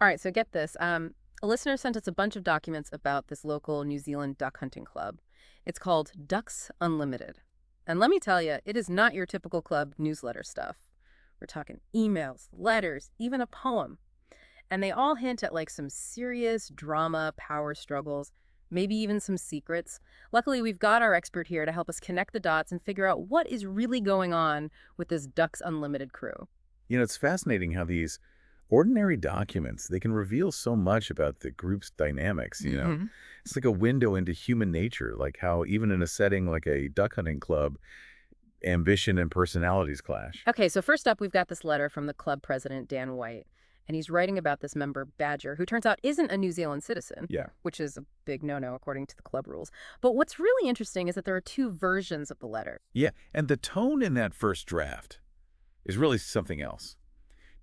All right, so get this. A listener sent us a bunch of documents about this local New Zealand duck hunting club. It's called Ducks Unlimited. And let me tell you, it is not your typical club newsletter stuff. We're talking emails, letters, even a poem. And they all hint at like some serious drama, power struggles, maybe even some secrets. Luckily, we've got our expert here to help us connect the dots and figure out what is really going on with this Ducks Unlimited crew. It's fascinating how these ordinary documents, they can reveal so much about the group's dynamics. Hmm. It's like a window into human nature, like how even in a setting like a duck hunting club, ambition and personalities clash. Okay, so first up, we've got this letter from the club president, Dan White, and he's writing about this member, Badger, who turns out isn't a New Zealand citizen, Yeah. which is a big no-no according to the club rules. But what's really interesting is that there are two versions of the letter. Yeah, and the tone in that first draft is really something else.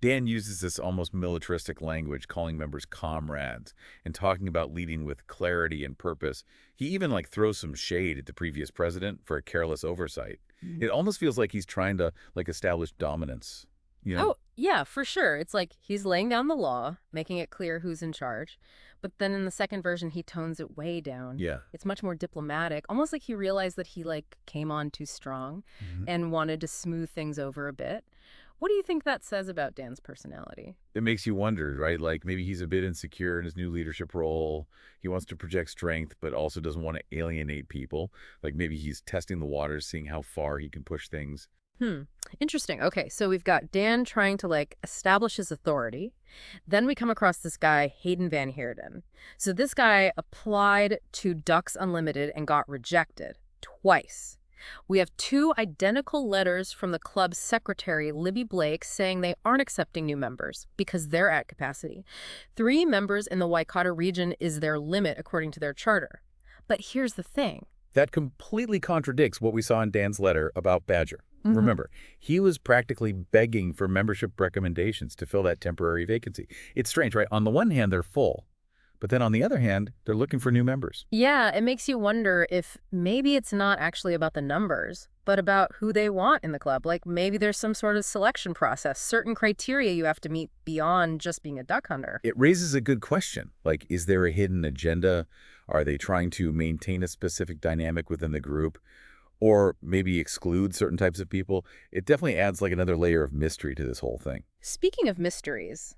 Dan uses this almost militaristic language, calling members comrades and talking about leading with clarity and purpose. He even throws some shade at the previous president for a careless oversight. Mm. It almost feels like he's trying to establish dominance. Oh, yeah, for sure. It's like he's laying down the law, making it clear who's in charge. But then in the second version, he tones it way down. Yeah. It's much more diplomatic, almost like he realized that he came on too strong Mhm. and wanted to smooth things over a bit. What do you think that says about Dan's personality? It makes you wonder, right? Like maybe he's a bit insecure in his new leadership role. He wants to project strength, but also doesn't want to alienate people. Like maybe he's testing the waters, seeing how far he can push things. Hmm. Interesting. Okay, so we've got Dan trying to establish his authority. Then we come across this guy, Hayden Van Heerden. So this guy applied to Ducks Unlimited and got rejected twice. We have two identical letters from the club's secretary, Libby Blake, saying they aren't accepting new members because they're at capacity. 3 members in the Waikato region is their limit according to their charter. But here's the thing. That completely contradicts what we saw in Dan's letter about Badger. Mhm. Remember, he was practically begging for membership recommendations to fill that temporary vacancy. It's strange, right? On the one hand, they're full, but then on the other hand, they're looking for new members. Yeah, it makes you wonder if maybe it's not actually about the numbers, but about who they want in the club. Like maybe there's some sort of selection process, certain criteria you have to meet beyond just being a duck hunter. It raises a good question. Like, is there a hidden agenda? Are they trying to maintain a specific dynamic within the group? Or maybe exclude certain types of people? It definitely adds another layer of mystery to this whole thing. Speaking of mysteries,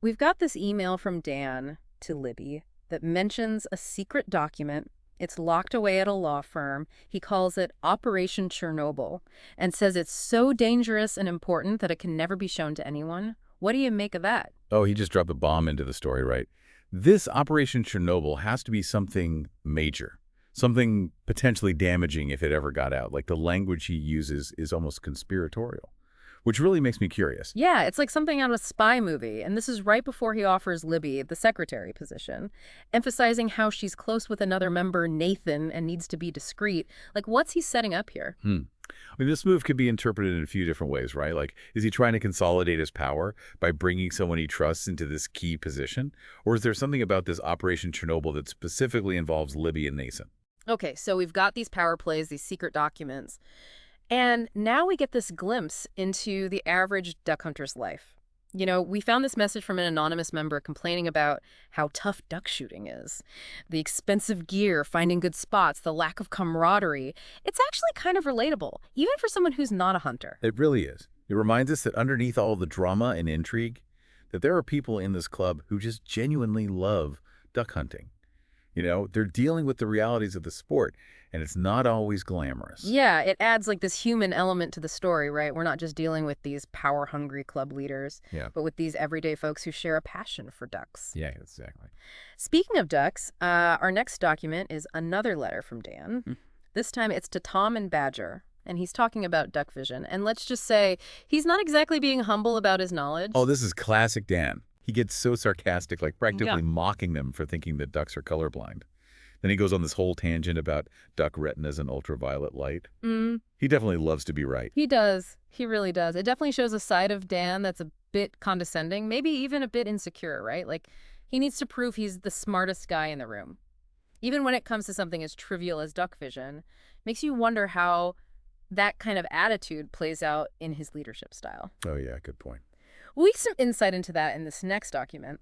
we've got this email from Dan to Libby that mentions a secret document. It's locked away at a law firm. He calls it Operation Chernobyl and says it's so dangerous and important that it can never be shown to anyone. What do you make of that? Oh, he just dropped a bomb into the story, right? This Operation Chernobyl has to be something major, something potentially damaging if it ever got out. Like the language he uses is almost conspiratorial, which really makes me curious. Yeah, it's like something out of a spy movie. And this is right before he offers Libby the secretary position, emphasizing how she's close with another member, Nathan, and needs to be discreet. Like, what's he setting up here? I mean, this move could be interpreted in a few different ways, right? Like, is he trying to consolidate his power by bringing someone he trusts into this key position? Or is there something about this Operation Chernobyl that specifically involves Libby and Nathan? Okay, so we've got these power plays, these secret documents, and now we get this glimpse into the average duck hunter's life. We found this message from an anonymous member complaining about how tough duck shooting is. The expensive gear, finding good spots, the lack of camaraderie. It's actually kind of relatable, even for someone who's not a hunter. It really is. It reminds us that underneath all the drama and intrigue, that there are people in this club who just genuinely love duck hunting. They're dealing with the realities of the sport, and it's not always glamorous. Yeah, it adds this human element to the story, right? We're not just dealing with these power-hungry club leaders, Yeah. but with these everyday folks who share a passion for ducks. Yeah, exactly. Speaking of ducks, our next document is another letter from Dan. This time it's to Tom and Badger, and he's talking about duck vision. And let's just say he's not exactly being humble about his knowledge. Oh, this is classic Dan. He gets so sarcastic, practically Yeah. mocking them for thinking that ducks are colorblind. Then he goes on this whole tangent about duck retinas and ultraviolet light. Mm, He definitely loves to be right. he does. He really does. It definitely shows a side of Dan that's a bit condescending, maybe even a bit insecure, right? Like, he needs to prove he's the smartest guy in the room. Even when it comes to something as trivial as duck vision, makes you wonder how that kind of attitude plays out in his leadership style. Oh, yeah, good point. We get some insight into that in this next document.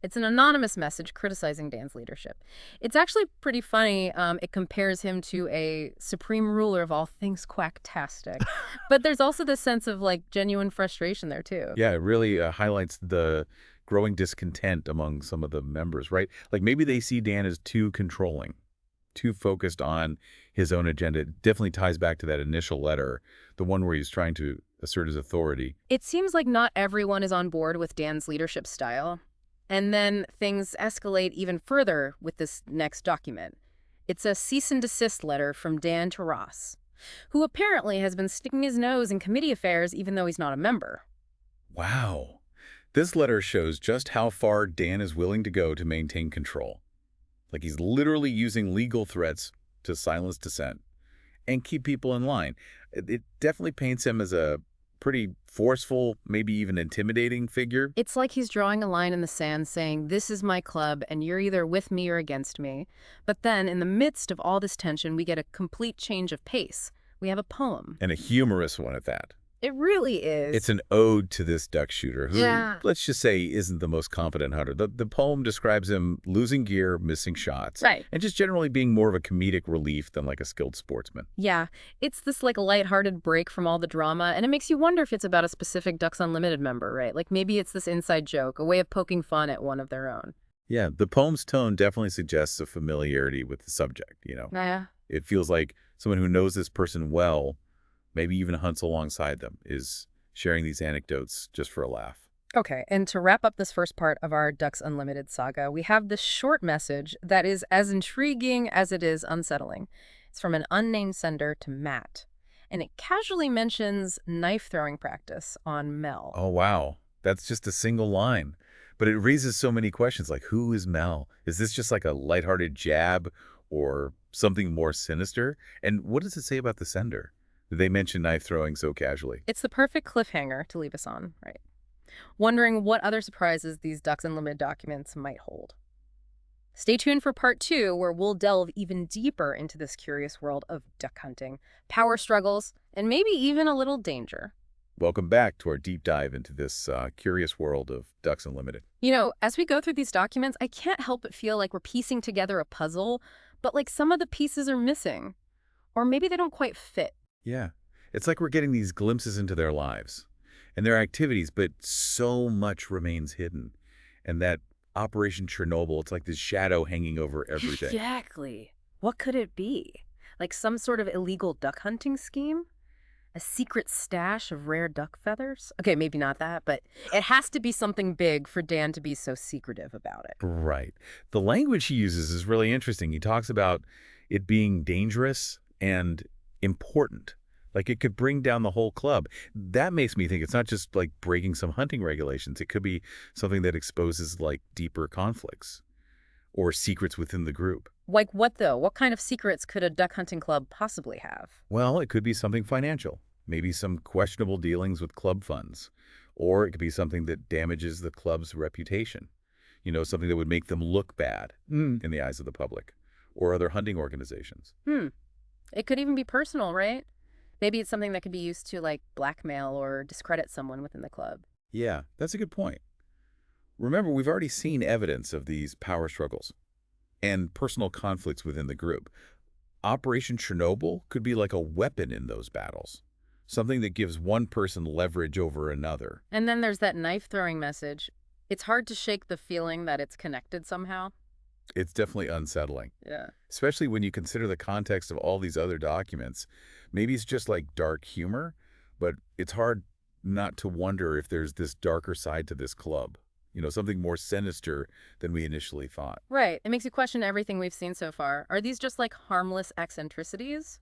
It's an anonymous message criticizing Dan's leadership. It's actually pretty funny. It compares him to a supreme ruler of all things quacktastic. But there's also this sense of like genuine frustration there too. Yeah, it really highlights the growing discontent among some of the members, right? Like maybe they see Dan as too controlling, too focused on his own agenda. It definitely ties back to that initial letter, the one where he's trying to assert his authority. It seems like not everyone is on board with Dan's leadership style. And then things escalate even further with this next document. It's a cease and desist letter from Dan to Ross, who apparently has been sticking his nose in committee affairs even though he's not a member. Wow. This letter shows just how far Dan is willing to go to maintain control. Like he's literally using legal threats to silence dissent and keep people in line. It definitely paints him as a pretty forceful, maybe even intimidating figure. It's like he's drawing a line in the sand saying, this is my club and you're either with me or against me. But then in the midst of all this tension, we get a complete change of pace. We have a poem. And a humorous one at that. It really is. It's an ode to this duck shooter who, Yeah. let's just say, isn't the most confident hunter. The poem describes him losing gear, missing shots, Right. and just generally being more of a comedic relief than like a skilled sportsman. Yeah, it's this like lighthearted break from all the drama, and it makes you wonder if it's about a specific Ducks Unlimited member, right? Like maybe it's this inside joke, a way of poking fun at one of their own. Yeah, the poem's tone definitely suggests a familiarity with the subject. Yeah. It feels like someone who knows this person well, maybe even hunts alongside them, is sharing these anecdotes just for a laugh. Okay, and to wrap up this first part of our Ducks Unlimited saga, we have this short message that is as intriguing as it is unsettling. It's from an unnamed sender to Matt, and it casually mentions knife throwing practice on Mel. Oh, wow. That's just a single line. But it raises so many questions like, who is Mel? Is this just like a lighthearted jab or something more sinister? And what does it say about the sender? Did they mention knife throwing so casually? It's the perfect cliffhanger to leave us on, right? Wondering what other surprises these Ducks Unlimited documents might hold. Stay tuned for part 2, where we'll delve even deeper into this curious world of duck hunting, power struggles, and maybe even a little danger. Welcome back to our deep dive into this curious world of Ducks Unlimited. You know, as we go through these documents, I can't help but feel like we're piecing together a puzzle, but like some of the pieces are missing. Or maybe they don't quite fit. Yeah. It's like we're getting these glimpses into their lives and their activities, but so much remains hidden. And that Operation Chernobyl, it's like this shadow hanging over everything. Exactly. What could it be? Like some sort of illegal duck hunting scheme? A secret stash of rare duck feathers? Okay, maybe not that, but it has to be something big for Dan to be so secretive about it. Right. The language he uses is really interesting. He talks about it being dangerous and important. Like it could bring down the whole club. That makes me think it's not just like breaking some hunting regulations. It could be something that exposes like deeper conflicts or secrets within the group. Like what, though? What kind of secrets could a duck hunting club possibly have? Well, it could be something financial, maybe some questionable dealings with club funds, or it could be something that damages the club's reputation. Something that would make them look bad in the eyes of the public or other hunting organizations. It could even be personal, right? Maybe it's something that could be used to, like, blackmail or discredit someone within the club. Yeah, that's a good point. Remember, we've already seen evidence of these power struggles and personal conflicts within the group. Operation Chernobyl could be like a weapon in those battles, something that gives one person leverage over another. And then there's that knife-throwing message. It's hard to shake the feeling that it's connected somehow. It's definitely unsettling, Yeah. especially when you consider the context of all these other documents. Maybe it's just like dark humor, but it's hard not to wonder if there's this darker side to this club. Something more sinister than we initially thought. Right. It makes you question everything we've seen so far. Are these just like harmless eccentricities?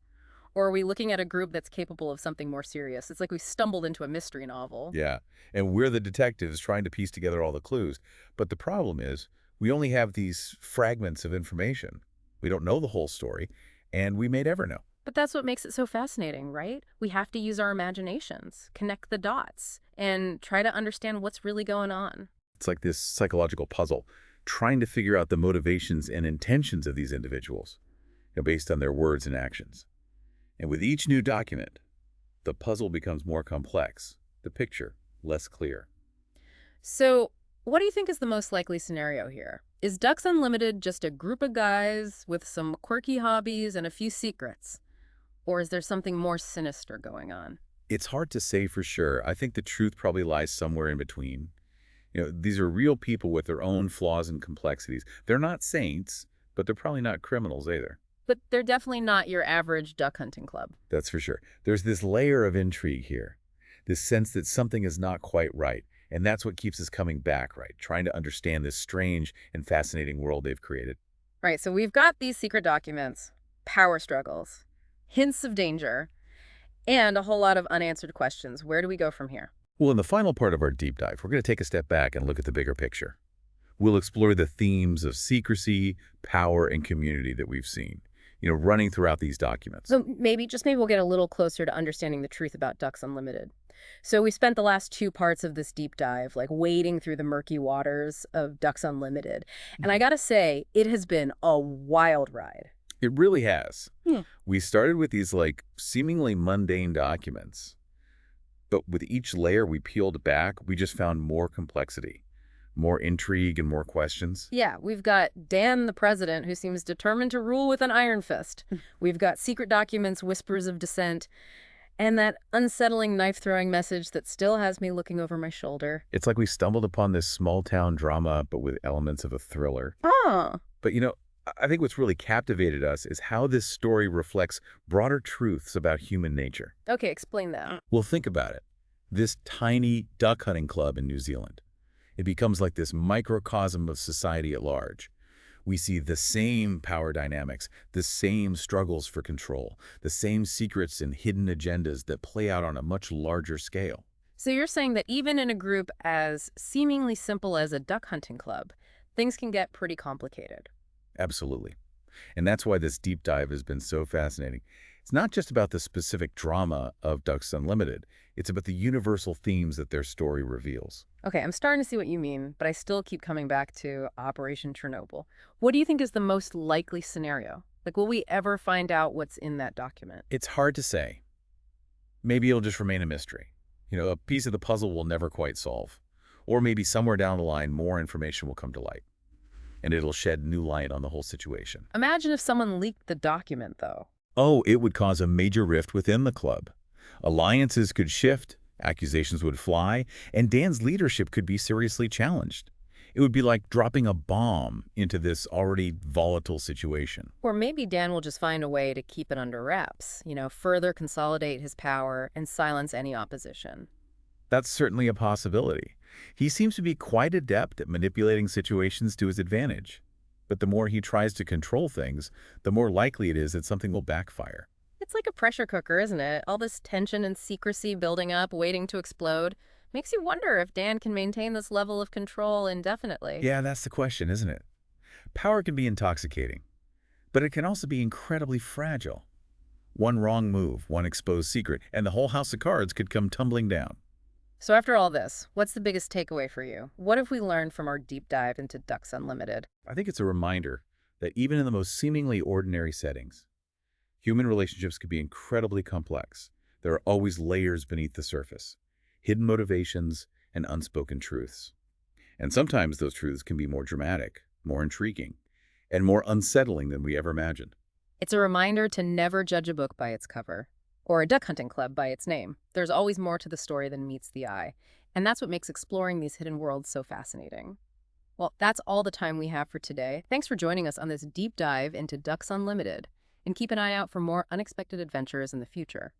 Or are we looking at a group that's capable of something more serious? It's like we stumbled into a mystery novel. Yeah, and we're the detectives trying to piece together all the clues. But the problem is, we only have these fragments of information. We don't know the whole story, and we may never know. But that's what makes it so fascinating, right? We have to use our imaginations, connect the dots, and try to understand what's really going on. It's like this psychological puzzle, trying to figure out the motivations and intentions of these individuals, based on their words and actions. And with each new document, the puzzle becomes more complex, the picture less clear. So, what do you think is the most likely scenario here? Is Ducks Unlimited just a group of guys with some quirky hobbies and a few secrets? Or is there something more sinister going on? It's hard to say for sure. I think the truth probably lies somewhere in between. These are real people with their own flaws and complexities. They're not saints, but they're probably not criminals either. But they're definitely not your average duck hunting club. That's for sure. There's this layer of intrigue here, this sense that something is not quite right. And that's what keeps us coming back, right? Trying to understand this strange and fascinating world they've created. Right, so we've got these secret documents, power struggles, hints of danger, and a whole lot of unanswered questions. Where do we go from here? Well, in the final part of our deep dive, we're going to take a step back and look at the bigger picture. We'll explore the themes of secrecy, power, and community that we've seen, running throughout these documents. So maybe we'll get a little closer to understanding the truth about Ducks Unlimited. So we spent the last two parts of this deep dive, like wading through the murky waters of Ducks Unlimited. And I gotta say, it has been a wild ride. It really has. Hmm. We started with these, seemingly mundane documents, but with each layer we peeled back, we just found more complexity, more intrigue, and more questions. Yeah, we've got Dan the president, who seems determined to rule with an iron fist. We've got secret documents, whispers of dissent, and that unsettling knife-throwing message that still has me looking over my shoulder. It's like we stumbled upon this small-town drama, but with elements of a thriller. Oh. But, I think what's really captivated us is how this story reflects broader truths about human nature. Okay, explain that. Well, think about it. This tiny duck hunting club in New Zealand, it becomes like this microcosm of society at large. We see the same power dynamics, the same struggles for control, the same secrets and hidden agendas that play out on a much larger scale. So you're saying that even in a group as seemingly simple as a duck hunting club, things can get pretty complicated. Absolutely. And that's why this deep dive has been so fascinating. It's not just about the specific drama of Ducks Unlimited. It's about the universal themes that their story reveals. Okay, I'm starting to see what you mean, but I still keep coming back to Operation Chernobyl. What do you think is the most likely scenario? Like, will we ever find out what's in that document? It's hard to say. Maybe it'll just remain a mystery. A piece of the puzzle we'll never quite solve. Or maybe somewhere down the line, more information will come to light. And it'll shed new light on the whole situation. Imagine if someone leaked the document, though. Oh, it would cause a major rift within the club. Alliances could shift, accusations would fly, and Dan's leadership could be seriously challenged. It would be like dropping a bomb into this already volatile situation. Or maybe Dan will just find a way to keep it under wraps, further consolidate his power and silence any opposition. That's certainly a possibility. He seems to be quite adept at manipulating situations to his advantage. But the more he tries to control things, the more likely it is that something will backfire. It's like a pressure cooker, isn't it? All this tension and secrecy building up, waiting to explode. Makes you wonder if Dan can maintain this level of control indefinitely. Yeah, that's the question, isn't it? Power can be intoxicating, but it can also be incredibly fragile. One wrong move, one exposed secret, and the whole house of cards could come tumbling down. So after all this, what's the biggest takeaway for you? What have we learned from our deep dive into Ducks Unlimited? I think it's a reminder that even in the most seemingly ordinary settings, human relationships can be incredibly complex. There are always layers beneath the surface, hidden motivations, and unspoken truths. And sometimes those truths can be more dramatic, more intriguing, and more unsettling than we ever imagined. It's a reminder to never judge a book by its cover, or a duck hunting club by its name. There's always more to the story than meets the eye. And that's what makes exploring these hidden worlds so fascinating. Well, that's all the time we have for today. Thanks for joining us on this deep dive into Ducks Unlimited. And keep an eye out for more unexpected adventures in the future.